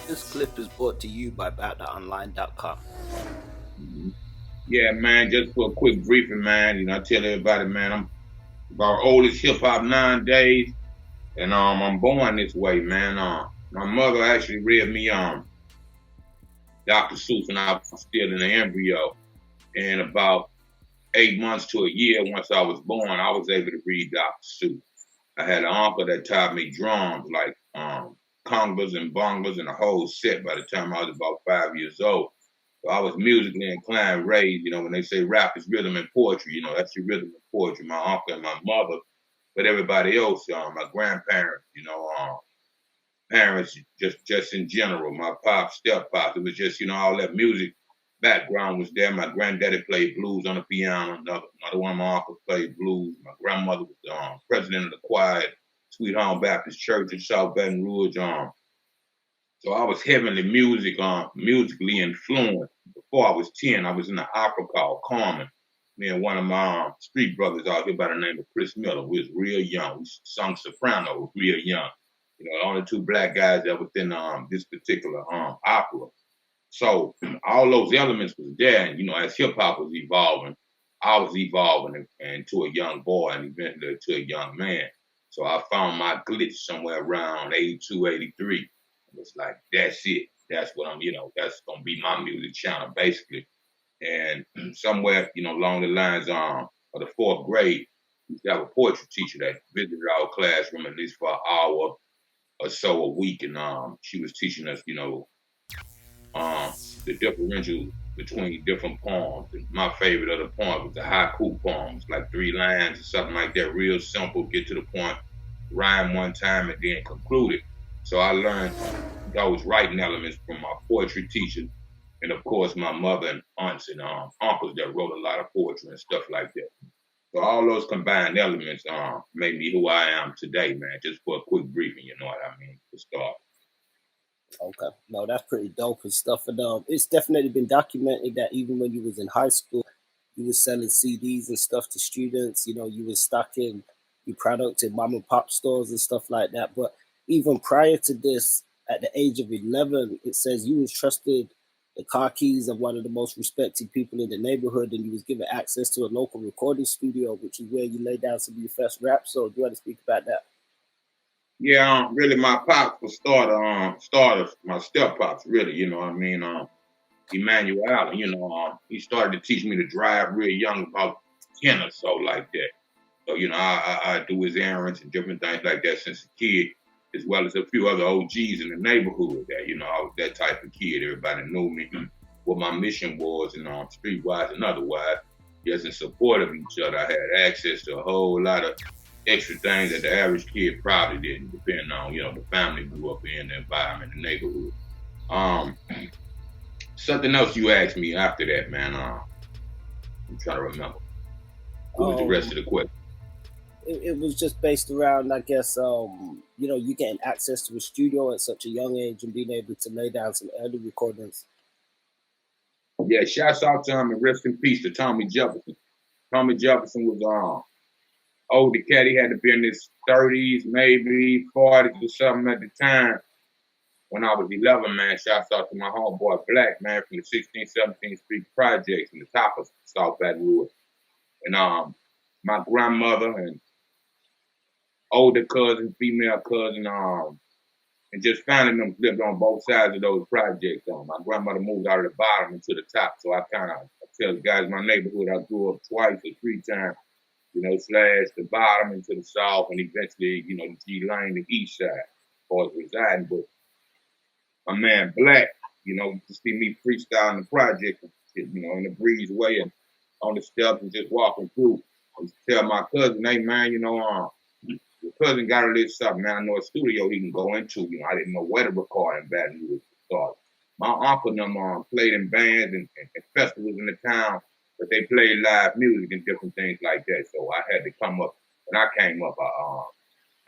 This clip is brought to you by BattleOnline.com. Yeah, man, just for a quick briefing, man, I tell everybody, man, I'm about oldest hip hop nowadays, and I'm born this way, man. My mother actually read me Dr. Seuss when I was still in the embryo, and about 8 months to a year once I was born, I was able to read Dr. Seuss. I had an uncle that taught me drums, like congas and bongos and a whole set by the time I was about 5 years old. So I was musically inclined, raised, when they say rap is rhythm and poetry, that's your rhythm and poetry, my uncle and my mother. But everybody else, my grandparents, parents, just in general, my pop, step pop, it was just, all that music background was there. My granddaddy played blues on the piano. Another one of my uncles played blues. My grandmother was president of the choir at Sweet Home Baptist Church in South Baton Rouge. So I was heavily musically influenced. Before I was 10, I was in an opera called Carmen. Me and one of my street brothers out here by the name of Chris Miller. We was real young. We sung soprano real young. The only two black guys that within this particular opera. So all those elements was there, and as hip hop was evolving, I was evolving into a young boy and eventually to a young man. So I found my glitch somewhere around 82, 83. It was like, that's it. That's what that's gonna be my music channel basically. And somewhere, along the lines of the fourth grade, we used to have a poetry teacher that visited our classroom at least for an hour or so a week, and she was teaching us, the differential between different poems. And my favorite of the poems was the haiku poems, like 3 lines or something like that, real simple, get to the point, rhyme one time, and then conclude it. So I learned those writing elements from my poetry teacher, and of course my mother and aunts and uncles that wrote a lot of poetry and stuff like that. So all those combined elements made me who I am today, man. Just for a quick briefing, you know what I mean, to start. Okay, no, that's pretty dope and stuff. And it's definitely been documented that even when you was in high school, you was selling CDs and stuff to students. You was stocking your product in mom and pop stores and stuff like that. But even prior to this, at the age of 11, it says you was trusted the car keys of one of the most respected people in the neighborhood, and you was given access to a local recording studio, which is where you laid down some of your first rap. So do you want to speak about that? Yeah, really, my pops was starter, my step pops, really, Emmanuel Allen, he started to teach me to drive real young, about 10 or so, like that. So, I do his errands and different things like that since a kid, as well as a few other OGs in the neighborhood that, I was that type of kid. Everybody knew me, what my mission was, and streetwise and otherwise, just in support of each other. I had access to a whole lot of extra things that the average kid probably didn't, depending on, the family grew up in, the environment, the neighborhood. Um, Something else you asked me after that, man. I'm trying to remember. What was the rest Um, of the question? it was just based around, I guess, you getting access to a studio at such a young age and being able to lay down some early recordings. Yeah, shouts out to him and rest in peace to Tommy Jefferson. Tommy Jefferson was older cat. He had to be in his 30s, maybe 40s or something at the time. When I was 11, man, shouts out to my homeboy Black, man, from the 16th, 17th Street Projects in the top of South Baton Rouge. And my grandmother and older cousin, female cousin, and just finding them lived on both sides of those projects. My grandmother moved out of the bottom into the top, so I tell the guys in my neighborhood I grew up twice or 3 times, slash the bottom into the south, and eventually, the G Lane, the east side, as far as residing. But my man Black, to see me freestyling the project, in the breezeway and on the steps and just walking through. I used to tell my cousin, hey man, your cousin got a little something, man. I know a studio he can go into. I didn't know where to record in Baton Rouge to start. My uncle and them played in bands and festivals in the town, but they played live music and different things like that. So I had to come up. When I came up,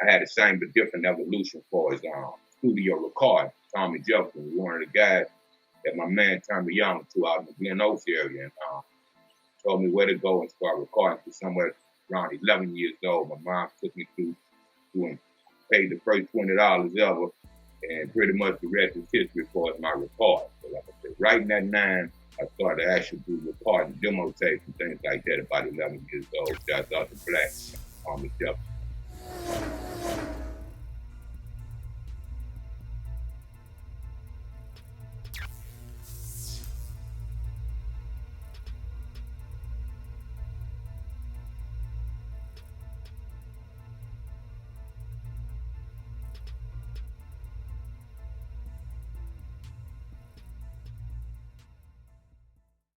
I had the same but different evolution for his studio recording. Tommy Jefferson was one of the guys that my man turned me on to out in the Glen Oaks area, and told me where to go and start recording. For somewhere around 11 years old, my mom took me to and paid the first $20 ever And pretty much the rest is history for my report. So like I said, right in that 9, I started to actually do reporting, demo tapes and things like that about 11 years old. Shouts out to Black, Thomas Jefferson.